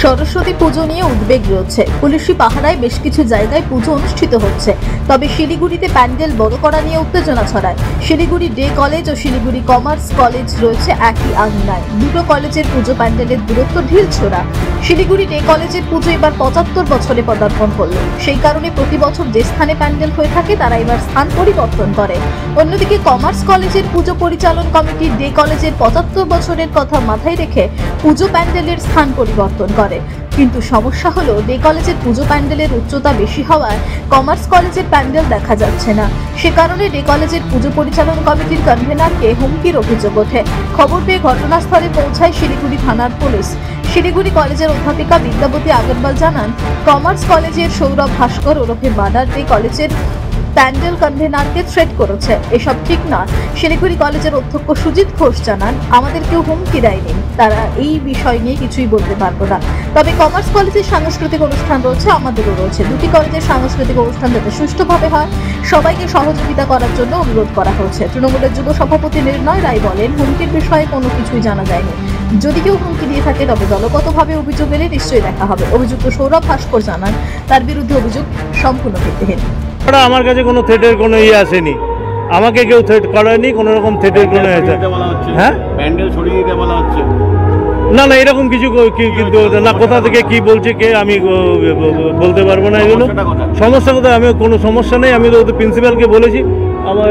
সরস্বতী পুজো নিয়ে উদ্বেগ রয়েছে। পুলিশি পাহারায় বেশ কিছু জায়গায় পুজো অনুষ্ঠিত হচ্ছে, তবে শিলিগুড়িতে প্যান্ডেল বড় করা নিয়ে উত্তেজনা ছড়ায়। শিলিগুড়ি ডে কলেজ ও শিলিগুড়ি কমার্স কলেজ রয়েছে একই আঙিনায়। দুটো কলেজের পুজো প্যান্ডেলের দূরত্ব ঢিলছোড়া। শিলিগুড়ি ডে কলেজের পুজো এবার 75 বছরে পদার্পণ করল। সেই কারণে প্রতি বছর যে স্থানে প্যান্ডেল হয়ে থাকে তারা এবার স্থান পরিবর্তন করে। অন্যদিকে কমার্স কলেজের পুজো পরিচালন কমিটি ডে কলেজের 75 বছরের কথা মাথায় রেখে পুজো প্যান্ডেলের স্থান পরিবর্তন করে। কিন্তু সমস্যা হলো ডে কলেজের পুজো প্যান্ডেলের উচ্চতা বেশি হওয়ায় কমার্স কলেজের প্যান্ডেল দেখা যাচ্ছে না। সে কারণে ডে কলেজের পুজো পরিচালন কমিটির কনভেনারকে হুমকির অভিযোগ ওঠে। খবর পেয়ে ঘটনাস্থলে পৌঁছায় শিলিগুড়ি থানার পুলিশ। শিলিগুড়ি কলেজের অধ্যাপিকা বিদ্যাবতী আগরওয়াল জানান, কমার্স কলেজের সৌরভ ভাস্কর ওরফে বাডার ডে কলেজের প্যান্ডেল কনভেনারকে থ্রেট করেছে। এসব ঠিক না। শিলিগুড়ি কলেজের অধ্যক্ষ সুজিত ঘোষ জানান, আমাদের কেউ হুমকি দেয়নি, তারা এই বিষয় নিয়ে কিছুই বলতে পারবো না। তবে কমার্স কলেজের সাংস্কৃতিক অনুষ্ঠান রয়েছে, আমাদেরও রয়েছে। দুটি কলেজের সাংস্কৃতিক অনুষ্ঠান যাতে সুষ্ঠুভাবে হয় সবাইকে সহযোগিতা করার জন্য অনুরোধ করা হয়েছে। তৃণমূলের যুব সভাপতি নির্ণয় রায় বলেন, হুমকির বিষয়ে কোনো কিছুই জানা যায়নি। যদি কেউ হুমকি দিয়ে থাকে তবে দলগতভাবে অভিযোগ এলে নিশ্চয়ই দেখা হবে। অভিযুক্ত সৌরভ ভাস্কর জানান, তার বিরুদ্ধে অভিযোগ সম্পূর্ণ ভিত্তিহীন। আমার কাছে কোনো থ্রেটের কোনো আসেনি, আমাকে কেউ থ্রেট করেনি, কোনো রকম থ্রেটের কোনো হ্যাঁ প্যান্ডেল সরিয়ে দিতে বলা হচ্ছে না না এরকম কিছু কিন্তু না। কোথা থেকে কি বলছে কে আমি বলতে পারবো না। এগুলো সমস্যা কোথায়? আমি কোনো সমস্যা নেই। আমি তো প্রিন্সিপালকে বলেছি। আমার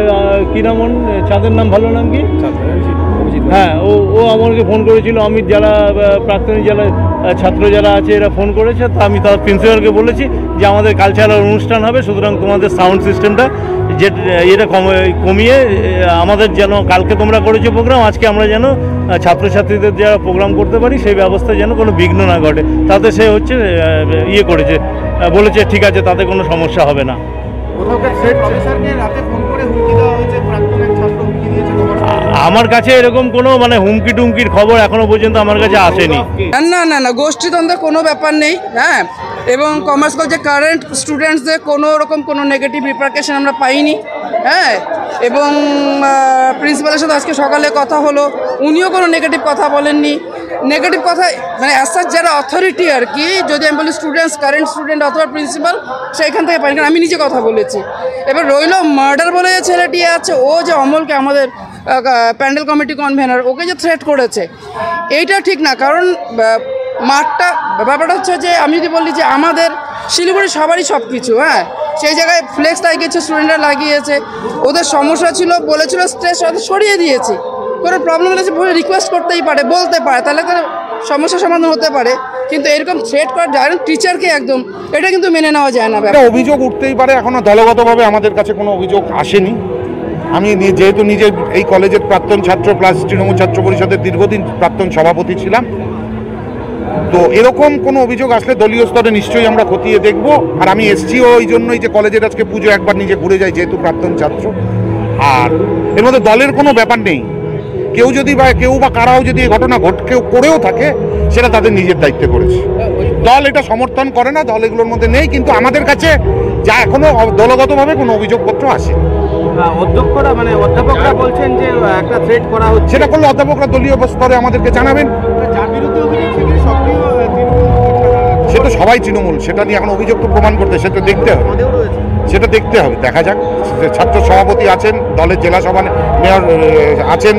কি নাম, চাঁদের নাম, ভালো নাম কি? হ্যাঁ, ও আমাকে ফোন করেছিল। আমি যারা প্রাক্তনী যারা ছাত্র যারা আছে এরা ফোন করেছে, তা আমি তার প্রিন্সিপালকে বলেছি যে আমাদের কালচারাল অনুষ্ঠান হবে, সুতরাং তোমাদের সাউন্ড সিস্টেমটা যে এটা কমিয়ে আমাদের যেন কালকে তোমরা করেছো প্রোগ্রাম, আজকে আমরা যেন ছাত্রছাত্রীদের যারা প্রোগ্রাম করতে পারি সেই ব্যবস্থা যেন কোনো বিঘ্ন না ঘটে। তাতে সে হচ্ছে করেছে, বলেছে ঠিক আছে, তাতে কোনো সমস্যা হবে না। আমার কাছে এরকম কোনো হুমকি টুমকির খবর এখনো পর্যন্ত আমার কাছে আসেনি। না না না, গোষ্ঠীদ্বন্দ্বের কোনো ব্যাপার নেই। হ্যাঁ, এবং কমার্স কলেজের কারেন্ট স্টুডেন্টসদের কোনো রকম কোনো নেগেটিভ রিপারকেশন আমরা পাইনি। হ্যাঁ, এবং প্রিন্সিপালের সাথে আজকে সকালে কথা হলো, উনিও কোনো নেগেটিভ কথা বলেননি। নেগেটিভ কথা অ্যাজ যারা অথরিটি আর কি, যদি আমি বলি স্টুডেন্টস, কারেন্ট স্টুডেন্ট অথবা প্রিন্সিপাল, সেইখান থেকে পাই, কারণ আমি নিজে কথা বলেছি। এবার রইল মার্ডার বলে যে ছেলেটি আছে, ও যে অমলকে, আমাদের প্যান্ডেল কমিটি কনভেনার, ওকে যে থ্রেট করেছে, এইটা ঠিক না। কারণ মাঠটা ব্যাপারটা হচ্ছে যে আমি যদি বলি যে আমাদের শিলিগুড়ি সবারই সব কিছু, হ্যাঁ, সেই জায়গায় ফ্লেক্স লাগিয়েছে, স্টুডেন্টরা লাগিয়েছে, ওদের সমস্যা ছিল বলেছিল, স্ট্রেস সরিয়ে দিয়েছি। কোনো প্রবলেম হলে রিকোয়েস্ট করতেই পারে, বলতে পারে, তাহলে তার সমস্যার সমাধান হতে পারে। কিন্তু এরকম থ্রেট করা ডাইরেক্ট টিচারকে একদম, এটা কিন্তু মেনে নেওয়া যায় না। অভিযোগ উঠতেই পারে, এখনো দলগতভাবে আমাদের কাছে কোনো অভিযোগ আসেনি। আমি যেহেতু নিজে এই কলেজের প্রাক্তন ছাত্র প্লাস তৃণমূল ছাত্র পরিষদের দীর্ঘদিন প্রাক্তন সভাপতি ছিলাম, তো এরকম কোনো অভিযোগ আসলে দলীয় স্তরে নিশ্চয়ই আমরা খতিয়ে দেখব। আর আমি এসছিও ওই জন্যই যে কলেজের আজকে পুজো একবার নিজে ঘুরে যাই, যেহেতু প্রাক্তন ছাত্র। আর এর মধ্যে দলের কোনো ব্যাপার নেই। কেউ যদি বা কেউ বা কারাও যদি এই ঘটনা কেউ করেও থাকে, সেটা তাদের নিজের দায়িত্বে করেছে। দল এটা সমর্থন করে না, দল এগুলোর মধ্যে নেই। কিন্তু আমাদের কাছে যা এখনো দলগতভাবে কোনো অভিযোগপত্র আসে। অধ্যাপকরা বলছেন যে একটা থ্রেট করা হচ্ছে, সেটা করলে অধ্যাপকরা দলীয় স্তরে আমাদেরকে জানাবেন। সেটা সবাই তৃণমূল, সেটা নিয়ে এখন অভিযোগ তো প্রমাণ করতে, সেটা দেখতে হবে, সেটা দেখতে হবে, দেখা যাক। ছাত্র সভাপতি আছেন, দলের জেলা সভা মেয়র আছেন,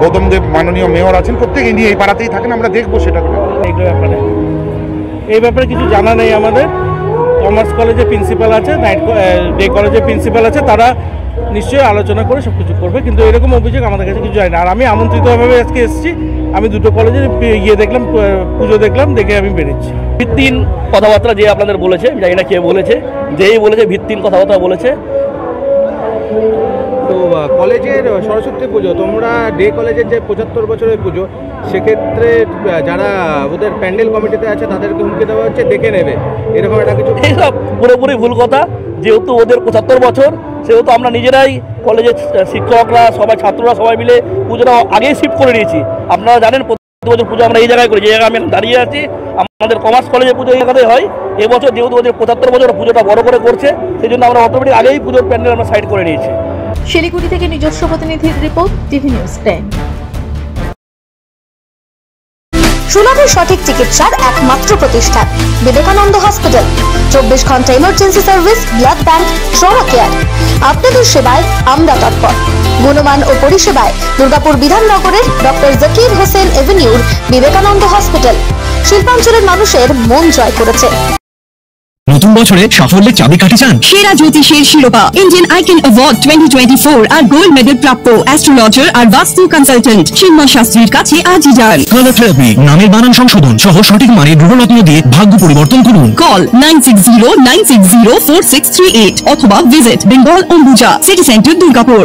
গৌতম দেব মাননীয় মেয়র আছেন, প্রত্যেকে নিয়ে এই পাড়াতেই থাকেন, আমরা দেখবো সেটা। এই ব্যাপারে কিছু জানা নেই আমাদের। কমার্স কলেজের প্রিন্সিপাল আছে, ডে কলেজের প্রিন্সিপাল আছে, তারা নিশ্চয়ই আলোচনা করে সব কিছু করবে, কিন্তু এরকম অভিযোগ আমাদের কাছে কিছু যায় না। আর আমি আমন্ত্রিতভাবে আজকে এসেছি, আমি দুটো কলেজের দেখলাম, পুজো দেখলাম, দেখে আমি বেরিয়েছি। ভিত্তিহীন কথাবার্তা যে আপনাদের বলেছে, জানি না কে বলেছে, যেই বলেছে ভিত্তিহীন কথাবার্তা বলেছে। তো কলেজের সরস্বতী পুজো, তোমরা ডে কলেজের যে 75 বছরের পুজো, সেক্ষেত্রে যারা ওদের প্যান্ডেল কমিটিতে আছে তাদেরকে হুমকি দেওয়া হচ্ছে, দেখে নেবে, এরকম একটা কিছু। এইসব পুরোপুরি ভুল কথা। যেহেতু ওদের 75 বছর, সেহেতু আমরা নিজেরাই কলেজের শিক্ষকরা সবাই, ছাত্ররা সবাই মিলে পুজোটা আগেই শিফট করে নিয়েছি। আপনারা জানেন প্রতি বছর পুজো আমরা এই জায়গায় করি, যে জায়গায় আমি দাঁড়িয়ে আছি। আমাদের কমার্স কলেজের পুজো এই জায়গাতে হয়। এবছর যেহেতু ওদের 75 বছর, পুজোটা বড় করে করছে, সেই জন্য আমরা অটোমেটিক আগেই পুজোর প্যান্ডেল আমরা সাইড করে নিয়েছি। শিলিগুড়ি থেকে নিজস্ব প্রতিনিধির রিপোর্ট, টিভি নিউজ 10। সুলভ সঠিক চিকিৎসার একমাত্র প্রতিষ্ঠান বিবেকানন্দ হসপিটাল। 24 ঘন্টা emergency service, blood bank, trauma care. আপনাদের সেবায় আমরা তৎপর। গুণমান ও পরিষেবায় দুর্গাপুর বিধাননগরের ডক্টর জাকির হোসেন এভিনিউর বিবেকানন্দ হসপিটাল শিল্পাঞ্চলের মানুষের মন জয় করেছে। নতুন বছরে সাফল্যের চাবিকাঠি চান? সেরা জ্যোতিষের শিরোপা ইন্ডিয়ান আইকন অ্যাওয়ার্ড 2024 আর গোল্ড মেডেল প্রাপ্ত অ্যাস্ট্রোলজার আর বাস্তু কনসালটেন্ট চিন্ময় শাস্ত্রীর কাছে আজই যান। কালার থেরাপি, নামের বানান সংশোধন সহ সঠিক মানের গ্রহরত্ন দিয়ে ভাগ্য পরিবর্তন করুন। কল 9609604638 অথবা visit Bengal Ambuja city centre Durgapur.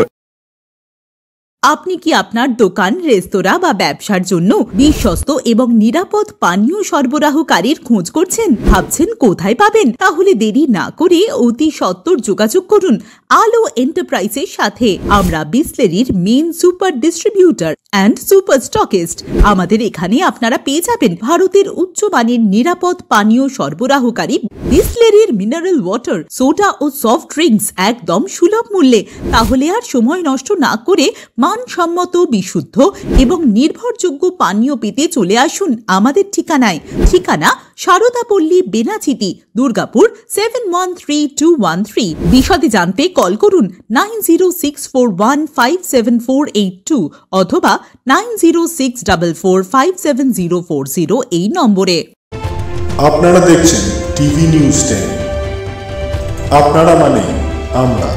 আপনি কি আপনার দোকান, রেস্তোরাঁ বা ব্যবসার জন্য বিশ্বস্ত এবং নিরাপদ পানীয় সরবরাহকারীর খোঁজ করছেন? ভাবছেন কোথায় পাবেন? তাহলে দেরি না করে অতি সত্বর যোগাযোগ করুন আলো এন্টারপ্রাইজের সাথে। আমরা বিসলেরির main super distributor and super stockist. আমাদের এখানে আপনারা পেয়ে যাবেন ভারতের উচ্চমানের নিরাপদ পানীয় সরবরাহকারী বিসলেরির মিনারেল ওয়াটার, সোডা ও সফট ড্রিঙ্কস একদম সুলভ মূল্যে। তাহলে আর সময় নষ্ট না করে মানসম্মত, বিশুদ্ধ এবং নির্ভরযোগ্য পানীয় পেতে চলে আসুন আমাদের ঠিকানায়। ঠিকানা সারদাপল্লী, বেনাচিতি, দুর্গাপুর 713213। বিশদে জানতে কল করুন 9064157482 অথবা 9064457040 এই নম্বরে। আপনারা দেখছেন টিভি নিউজ 10। আপনারা মানে আমরা।